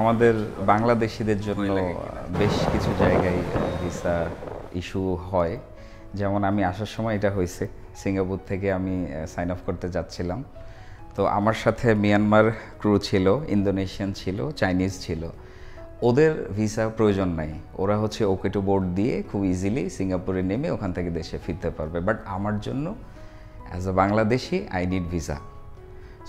আমাদের বাংলাদেশীদের জন্য বেশ কিছু জায়গায় ভিসা ইস্যু হয়। যেমন আমি আসার সময় এটা হয়েছে, সিঙ্গাপুর থেকে আমি সাইন অফ করতে যাচ্ছিলাম। তো আমার সাথে মিয়ানমার ক্রু ছিল, ইন্দোনেশিয়ান ছিল, চাইনিজ ছিল। ওদের ভিসা প্রয়োজন নাই, ওরা হচ্ছে ওকে টু বোর্ড দিয়ে খুব ইজিলি সিঙ্গাপুরে নেমে ওখান থেকে দেশে ফিরতে পারবে। বাট আমার জন্য as a Bangladeshi I need visa.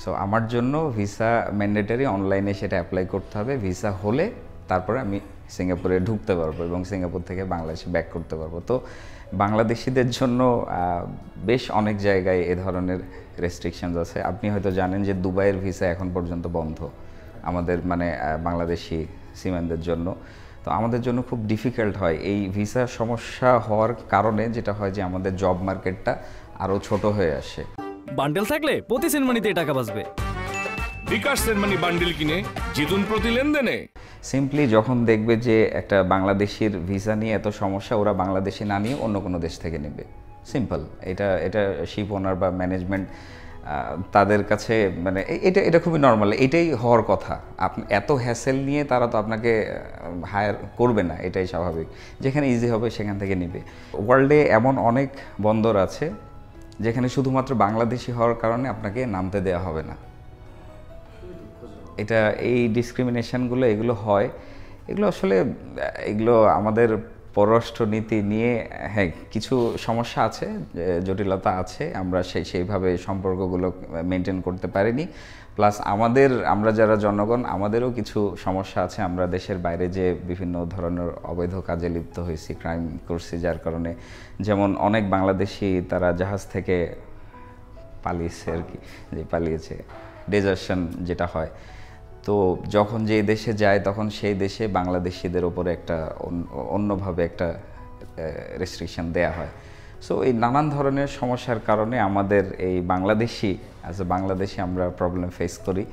So আমার জন্য ভিসা ম্যান্ডেটারি, অনলাইনে সেটা অ্যাপ্লাই করতে হবে। ভিসা হলে তারপরে আমি সিঙ্গাপুরে ঢুকতে পারবো এবং সিঙ্গাপুর থেকে বাংলাদেশে ব্যাক করতে পারবো। তো বাংলাদেশিদের জন্য বেশ অনেক জায়গায় এ ধরনের রেস্ট্রিকশনস আছে। আপনি হয়তো জানেন যে দুবাইয়ের ভিসা এখন পর্যন্ত বন্ধ আমাদের বাংলাদেশি সিমেনদের জন্য। তো আমাদের জন্য খুব ডিফিকাল্ট হয় এই ভিসা সমস্যা হওয়ার কারণে। যেটা হয় যে আমাদের জব মার্কেটটা আরও ছোট হয়ে আসে। বান্ডেল থাকলে প্রতি সেনমানিতে টাকা বাঁচবে। বিকাশ সেনমানি বান্ডেল কিনে জিতুন প্রতি লেনদেনে। সিম্পলি যখন দেখবে যে একটা বাংলাদেশির ভিসা নিয়ে এত সমস্যা, ওরা বাংলাদেশি না নিয়ে অন্য কোনো দেশ থেকে নেবে। সিম্পল। এটা শিপ ওনার বা ম্যানেজমেন্ট তাদের কাছে এটা খুবই নর্মাল, এটাই হওয়ার কথা। আপনি এত হ্যাসেল নিয়ে তারা তো আপনাকে হায়ার করবে না, এটাই স্বাভাবিক। যেখানে ইজি হবে সেখান থেকে নেবে। ওয়ার্ল্ডে এমন অনেক বন্দর আছে যেখানে শুধুমাত্র বাংলাদেশি হওয়ার কারণে আপনাকে নামতে দেওয়া হবে না। এই ডিসক্রিমিনেশনগুলো এগুলো হয়। এগুলো আমাদের পররাষ্ট্রনীতি নিয়ে হ্যাঁ কিছু সমস্যা আছে, জটিলতা আছে। আমরা সেইভাবে সম্পর্কগুলো মেনটেন করতে পারিনি। প্লাস আমরা যারা জনগণ, আমাদেরও কিছু সমস্যা আছে। আমরা দেশের বাইরে যে বিভিন্ন ধরনের অবৈধ কাজে লিপ্ত হয়েছি, ক্রাইম করছি, যার কারণে যেমন অনেক বাংলাদেশি তারা জাহাজ থেকে পালিয়েছে আর কি, পালিয়েছে, ডেজার্শন যেটা হয়। তো যখন যে দেশে যায় তখন সেই দেশে বাংলাদেশিদের ওপরে অন্যভাবে একটা রেস্ট্রিকশন দেয়া হয়। সো এই নানান ধরনের সমস্যার কারণে আমাদের এই বাংলাদেশি আমরা প্রবলেম ফেস করি।